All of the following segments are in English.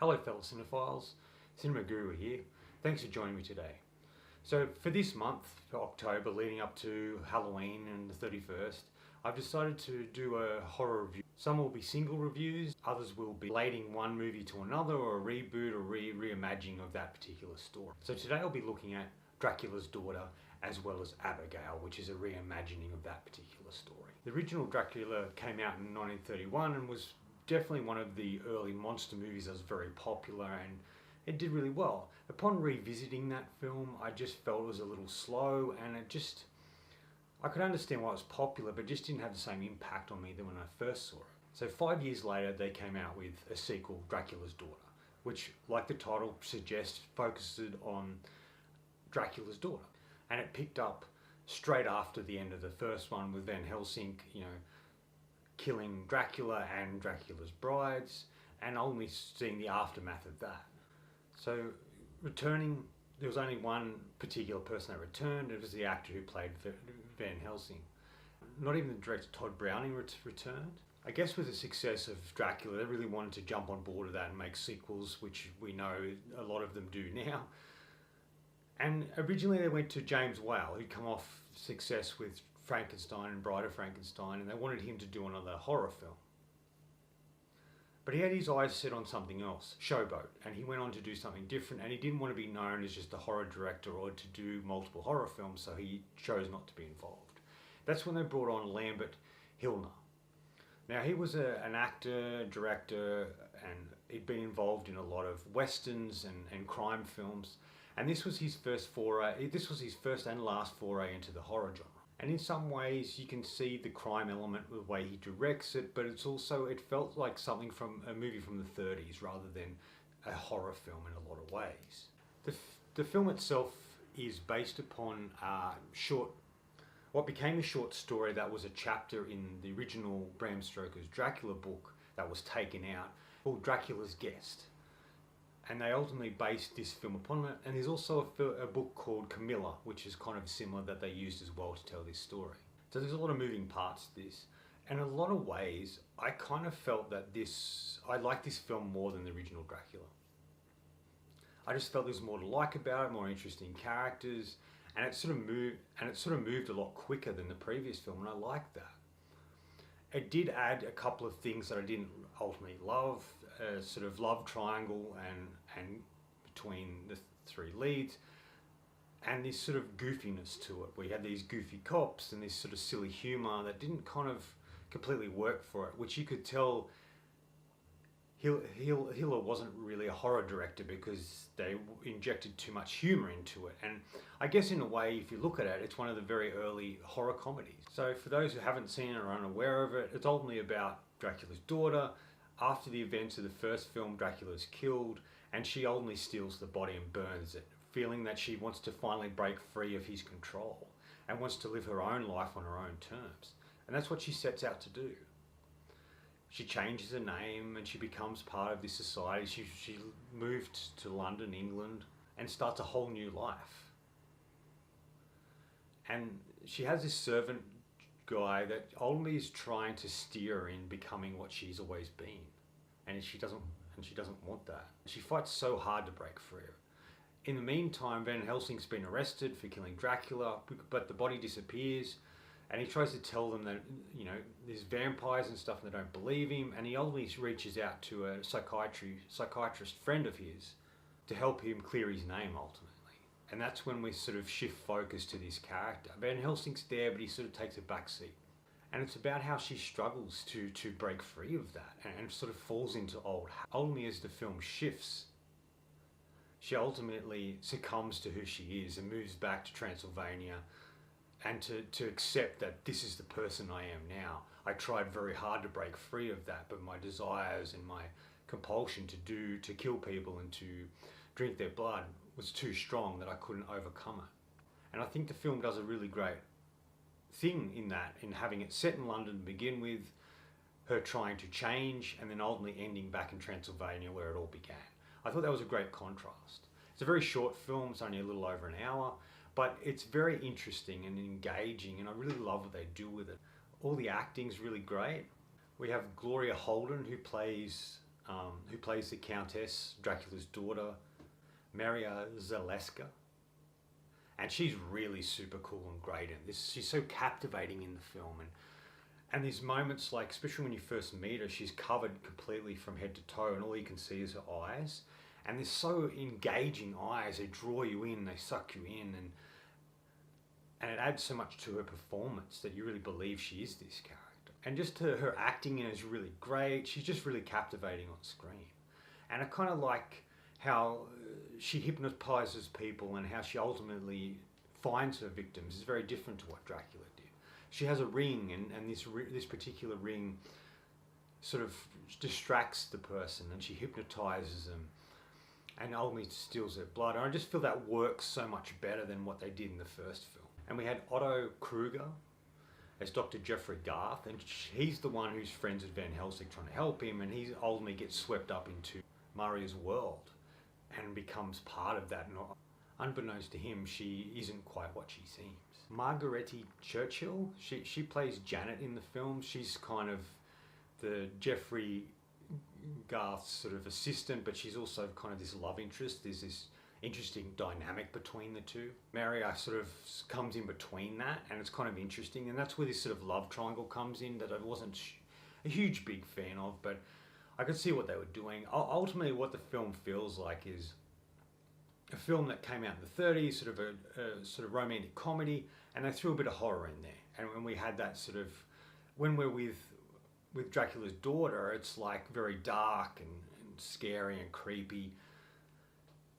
Hello fellow cinephiles, Cinema Guru here. Thanks for joining me today. So for this month, for October, leading up to Halloween and the 31st, I've decided to do a horror review. Some will be single reviews, others will be relating one movie to another or a reboot or reimagining of that particular story. So today I'll be looking at Dracula's daughter as well as Abigial, which is a reimagining of that particular story. The original Dracula came out in 1931 and was definitely one of the early monster movies that was very popular, and it did really well. Upon revisiting that film, I just felt it was a little slow, and I could understand why it was popular, but it just didn't have the same impact on me than when I first saw it. So 5 years later, they came out with a sequel, Dracula's Daughter, which, like the title suggests, focuses on Dracula's daughter. And it picked up straight after the end of the first one with Van Helsing, killing Dracula and Dracula's brides, and only seeing the aftermath of that. So returning, there was only one particular person that returned. It was the actor who played Van Helsing. Not even the director Todd Browning returned. I guess with the success of Dracula, they really wanted to jump on board of that and make sequels, which we know a lot of them do now. And originally they went to James Whale, who'd come off success with Frankenstein and Bride of Frankenstein, and they wanted him to do another horror film. But he had his eyes set on something else, Showboat, and he went on to do something different, and he didn't want to be known as just a horror director or to do multiple horror films, so he chose not to be involved. That's when they brought on Lambert Hillner. Now he was an actor, director, and he'd been involved in a lot of westerns and crime films, and this was his first and last foray into the horror genre. And in some ways you can see the crime element with the way he directs it, but it felt like something from a movie from the 30s rather than a horror film in a lot of ways. The film itself is based upon what became a short story that was a chapter in the original Bram Stoker's Dracula book that was taken out, called Dracula's Guest. And they ultimately based this film upon it. And there's also a book called Camilla, which is kind of similar, that they used as well to tell this story. So there's a lot of moving parts to this. And in a lot of ways, I kind of felt that I liked this film more than the original Dracula. I just felt there was more to like about it, more interesting characters, and it sort of moved a lot quicker than the previous film, and I liked that. It did add a couple of things that I didn't ultimately love, a sort of love triangle and between the three leads, and this sort of goofiness to it. We had these goofy cops and this sort of silly humour that didn't kind of completely work for it, which you could tell Hiller wasn't really a horror director because they injected too much humour into it. And I guess in a way, if you look at it, it's one of the very early horror comedies. So for those who haven't seen it or are unaware of it, it's ultimately about Dracula's daughter. After the events of the first film, Dracula's killed, and she ultimately steals the body and burns it, feeling that she wants to finally break free of his control and wants to live her own life on her own terms. And that's what she sets out to do. She changes her name and she becomes part of this society. She moved to London, England, and starts a whole new life. And she has this servant guy that ultimately is trying to steer her in becoming what she's always been. And she doesn't want that. She fights so hard to break free. In the meantime, Van Helsing's been arrested for killing Dracula, but the body disappears. And he tries to tell them that, there's vampires and stuff, and they don't believe him. And he ultimately reaches out to a psychiatrist friend of his to help him clear his name ultimately. And that's when we sort of shift focus to this character. Van Helsing's there, but he sort of takes a backseat. And it's about how she struggles to break free of that and sort of falls into old habits. Only as the film shifts, she ultimately succumbs to who she is and moves back to Transylvania, and to accept that this is the person I am now. I tried very hard to break free of that, but my desires and my compulsion to kill people and to drink their blood was too strong that I couldn't overcome it. And I think the film does a really great thing in having it set in London to begin with, her trying to change, and then ultimately ending back in Transylvania where it all began. I thought that was a great contrast. It's a very short film, it's only a little over an hour, but it's very interesting and engaging, and I really love what they do with it. All the acting's really great. We have Gloria Holden, who plays who plays the Countess, Dracula's daughter, Maria Zaleska. And she's really super cool and great in this. She's so captivating in the film. And these moments, like, especially when you first meet her, she's covered completely from head to toe and all you can see is her eyes. And they're so engaging eyes. They draw you in, they suck you in. And it adds so much to her performance that you really believe she is this character. And just her acting in it is really great. She's just really captivating on screen. And I kind of like how she hypnotizes people and how she ultimately finds her victims is very different to what Dracula did. She has a ring, and this particular ring sort of distracts the person, and she hypnotizes them and ultimately steals their blood. And I just feel that works so much better than what they did in the first film. And we had Otto Kruger as Dr. Jeffrey Garth, and he's the one who's friends with Van Helsing trying to help him, and he ultimately gets swept up into Maria's world and becomes part of that. And unbeknownst to him, she isn't quite what she seems. Margarete Churchill, she plays Janet in the film. She's kind of the Jeffrey Garth's sort of assistant, but she's also kind of this love interest. There's this interesting dynamic between the two. Maria sort of comes in between that, and it's kind of interesting, and that's where this sort of love triangle comes in that I wasn't a huge big fan of, but I could see what they were doing. Ultimately, what the film feels like is a film that came out in the 30s, sort of a sort of romantic comedy, and they threw a bit of horror in there. And when we had that sort of, when we're with Dracula's daughter, it's like very dark and scary and creepy.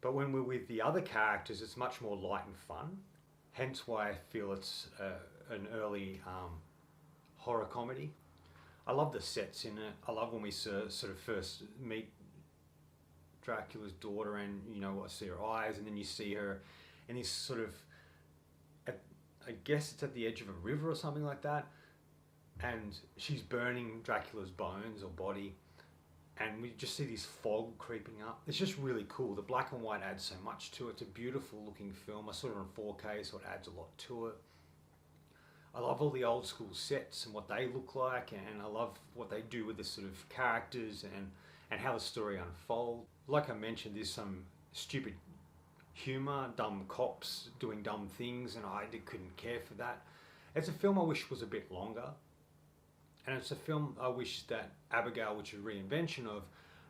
But when we're with the other characters, it's much more light and fun. Hence why I feel it's an early horror comedy. I love the sets in it. I love when we sort of first meet Dracula's daughter, and I see her eyes, and then you see her in this sort of, I guess it's at the edge of a river or something like that, and she's burning Dracula's bones or body, and we just see this fog creeping up. It's just really cool. The black and white adds so much to it. It's a beautiful looking film. I saw it on 4K, so it adds a lot to it. I love all the old school sets and what they look like, and I love what they do with the sort of characters and how the story unfolds. Like I mentioned, there's some stupid humour, dumb cops doing dumb things, and I couldn't care for that. It's a film I wish was a bit longer, and it's a film I wish that Abigial, which is a reinvention of,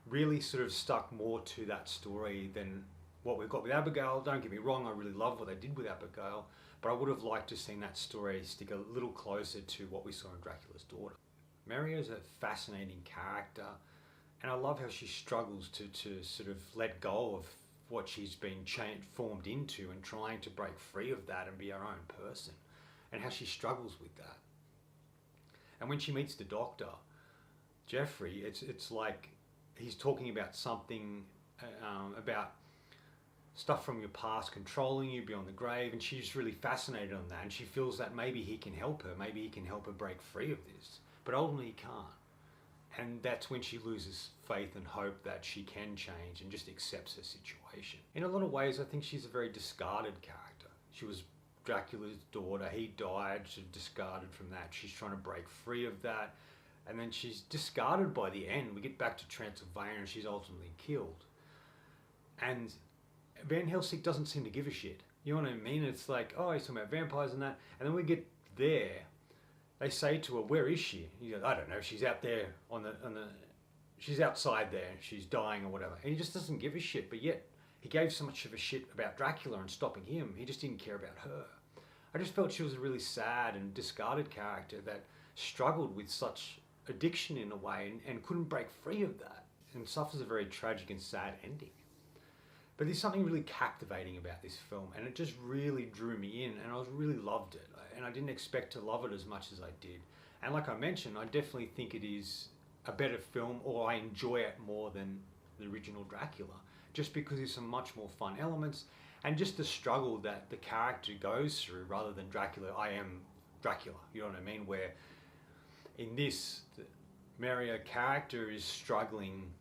really sort of stuck more to that story than what we've got with Abigial. Don't get me wrong, I really love what they did with Abigial, but I would have liked to have seen that story stick a little closer to what we saw in Dracula's daughter. Maria is a fascinating character, and I love how she struggles to sort of let go of what she's been formed into and trying to break free of that and be her own person, and how she struggles with that. And when she meets the doctor, Jeffrey, it's like he's talking about something, about stuff from your past controlling you beyond the grave, and she's really fascinated on that, and she feels that maybe he can help her, maybe he can help her break free of this, but ultimately he can't. And that's when she loses faith and hope that she can change and just accepts her situation. In a lot of ways, I think she's a very discarded character. She was Dracula's daughter. He died. She's discarded from that. She's trying to break free of that. And then she's discarded by the end. We get back to Transylvania and she's ultimately killed. And Van Helsing doesn't seem to give a shit. You know what I mean? It's like, oh, he's talking about vampires and that. And then we get there. They say to her, where is she? He goes, I don't know, she's out there she's outside there, she's dying or whatever. And he just doesn't give a shit, but yet he gave so much of a shit about Dracula and stopping him, he just didn't care about her. I just felt she was a really sad and discarded character that struggled with such addiction in a way and couldn't break free of that, and suffers a very tragic and sad ending. But there's something really captivating about this film, and it just really drew me in, and I really loved it. And I didn't expect to love it as much as I did. And like I mentioned, I definitely think it is a better film, or I enjoy it more than the original Dracula, just because there's some much more fun elements, and just the struggle that the character goes through, rather than Dracula, I am Dracula, you know what I mean? Where in this, the Maria character is struggling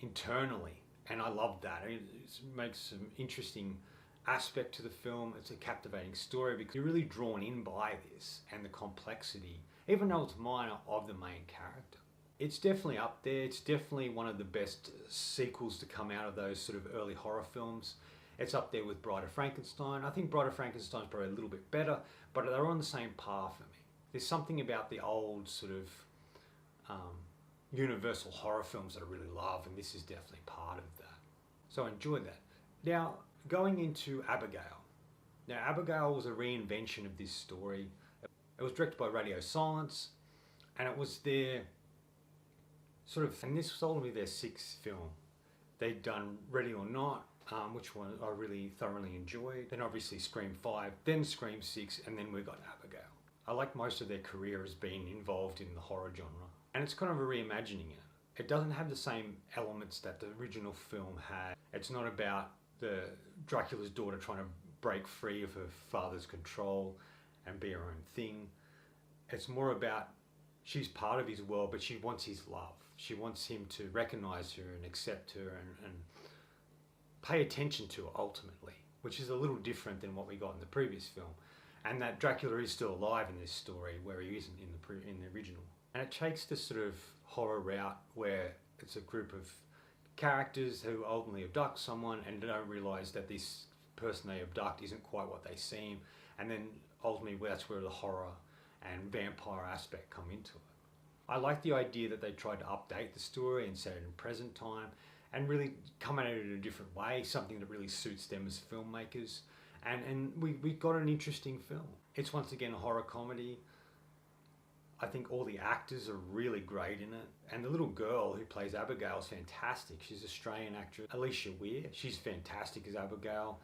internally. And I love that. It makes some interesting aspect to the film. It's a captivating story because you're really drawn in by this and the complexity, even though it's minor, of the main character. It's definitely up there. It's definitely one of the best sequels to come out of those sort of early horror films. It's up there with Bride of Frankenstein. I think Bride of Frankenstein is probably a little bit better, but they're on the same par for me. There's something about the old sort of universal horror films that I really love, and this is definitely part of that. So I enjoyed that. Now, going into Abigail. Now, Abigail was a reinvention of this story. It was directed by Radio Silence, and it was their and this was ultimately their sixth film. They'd done Ready or Not, which one I really thoroughly enjoyed. Then obviously Scream 5, then Scream 6, and then we got Abigail. I like most of their career as being involved in the horror genre. And it's kind of a reimagining it. It doesn't have the same elements that the original film had. It's not about the Dracula's daughter trying to break free of her father's control and be her own thing. It's more about she's part of his world, but she wants his love. She wants him to recognize her and accept her and pay attention to her ultimately, which is a little different than what we got in the previous film. And that Dracula is still alive in this story, where he isn't in the original. And it takes this sort of horror route where it's a group of characters who ultimately abduct someone and don't realize that this person they abduct isn't quite what they seem. And then ultimately that's where the horror and vampire aspect come into it. I like the idea that they tried to update the story and set it in present time and really come at it in a different way, something that really suits them as filmmakers. And we got an interesting film. It's once again a horror comedy. I think all the actors are really great in it. And the little girl who plays Abigail is fantastic. She's an Australian actress, Alicia Weir. She's fantastic as Abigail.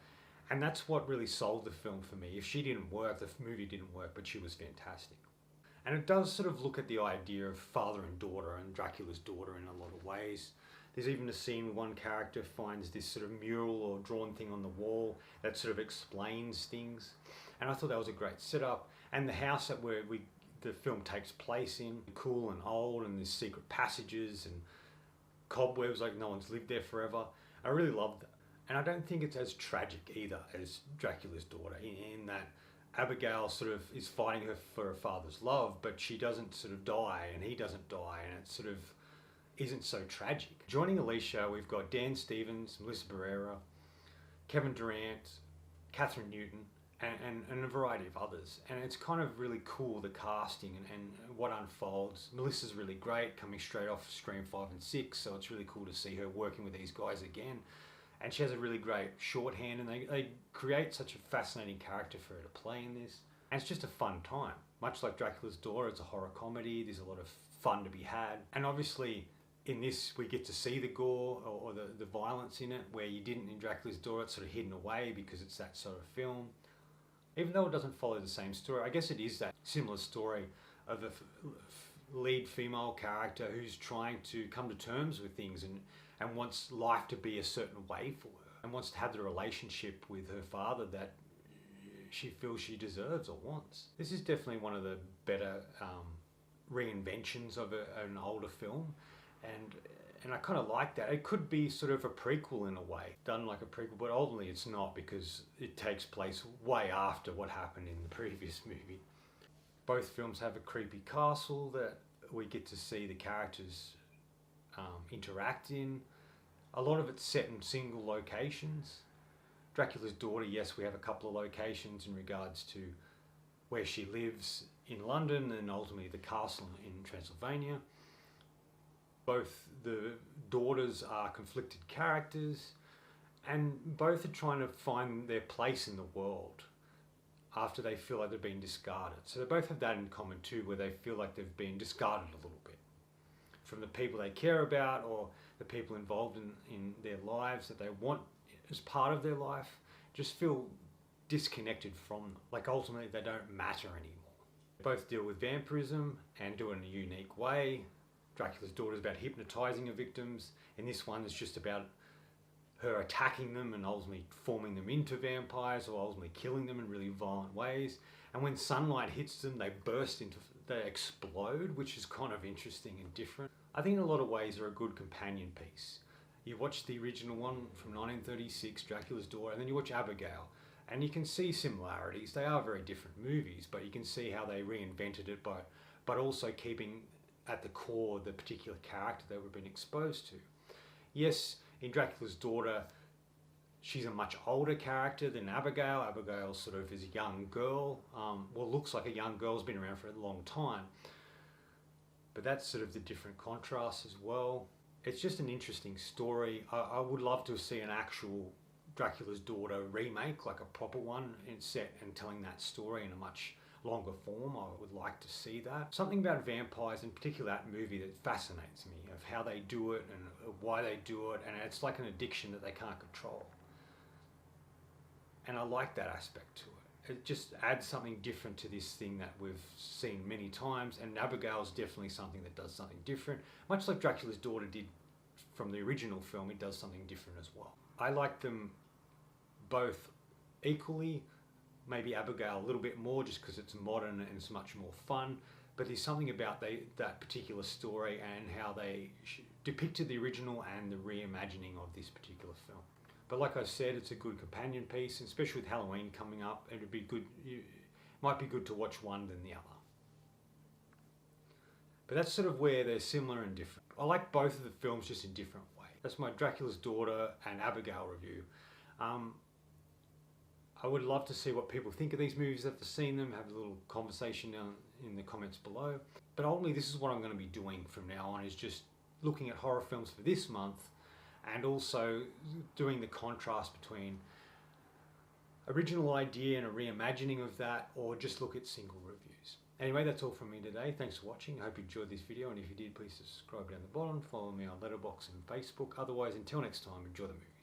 And that's what really sold the film for me. If she didn't work, the movie didn't work, but she was fantastic. And it does sort of look at the idea of father and daughter and Dracula's daughter in a lot of ways. There's even a scene where one character finds this sort of mural or drawn thing on the wall that sort of explains things. And I thought that was a great setup. And the house that the film takes place in, cool and old, and there's secret passages and cobwebs like no one's lived there forever. I really loved that. And I don't think it's as tragic either as Dracula's daughter in that Abigail sort of is fighting her for her father's love, but she doesn't sort of die and he doesn't die, and it sort of isn't so tragic. Joining Alicia, we've got Dan Stevens, Melissa Barrera, Kevin Durant, Catherine Newton, and a variety of others. And it's kind of really cool, the casting and what unfolds. Melissa's really great, coming straight off Scream 5 and 6, so it's really cool to see her working with these guys again. And she has a really great shorthand, and they create such a fascinating character for her to play in this. And it's just a fun time. Much like Dracula's Daughter, it's a horror comedy. There's a lot of fun to be had. And obviously, in this, we get to see the gore or the violence in it, where you didn't in Dracula's Daughter. It's sort of hidden away because it's that sort of film. Even though it doesn't follow the same story, I guess it is that similar story of a lead female character who's trying to come to terms with things and wants life to be a certain way for her, and wants to have the relationship with her father that she feels she deserves or wants. This is definitely one of the better reinventions of an older film, and I kind of like that. It could be sort of a prequel in a way, done like a prequel, but ultimately it's not, because it takes place way after what happened in the previous movie. Both films have a creepy castle that we get to see the characters interact in. A lot of it's set in single locations. Dracula's Daughter, yes, we have a couple of locations in regards to where she lives in London and ultimately the castle in Transylvania. Both the daughters are conflicted characters, and both are trying to find their place in the world after they feel like they've been discarded. So they both have that in common too, where they feel like they've been discarded a little bit from the people they care about or the people involved in their lives that they want as part of their life, just feel disconnected from them. Like ultimately they don't matter anymore. They both deal with vampirism and do it in a unique way. Dracula's Daughter is about hypnotizing her victims, and this one is just about her attacking them and ultimately forming them into vampires or ultimately killing them in really violent ways. And when sunlight hits them, they explode, which is kind of interesting and different. I think in a lot of ways they're a good companion piece. You watch the original one from 1936, Dracula's Daughter, and then you watch Abigail, and you can see similarities. They are very different movies, but you can see how they reinvented it but also keeping at the core the particular character that we've been exposed to. Yes, in Dracula's Daughter, she's a much older character than Abigail. Abigail sort of is a young girl. Well, looks like a young girl, has been around for a long time. But that's sort of the different contrast as well. It's just an interesting story. I would love to see an actual Dracula's Daughter remake, like a proper one, and set and telling that story in a much longer form. I would like to see that. Something about vampires, in particular that movie, that fascinates me, of how they do it and why they do it, and it's like an addiction that they can't control. And I like that aspect to it. It just adds something different to this thing that we've seen many times, and Abigail's definitely something that does something different. Much like Dracula's Daughter did from the original film, it does something different as well. I like them both equally, maybe Abigail a little bit more just because it's modern and it's much more fun, but there's something about that particular story and how they depicted the original and the reimagining of this particular film. But like I said, it's a good companion piece, and especially with Halloween coming up, it'd be good. It might be good to watch one than the other. But that's sort of where they're similar and different. I like both of the films just in different ways. That's my Dracula's Daughter and Abigail review. I would love to see what people think of these movies after seeing them, have a little conversation down in the comments below. But ultimately, this is what I'm going to be doing from now on, is just looking at horror films for this month, and also doing the contrast between original idea and a reimagining of that, or just look at single reviews. Anyway, that's all from me today. Thanks for watching. I hope you enjoyed this video, and if you did, please subscribe down the bottom. Follow me on Letterboxd and Facebook. Otherwise, until next time, enjoy the movie.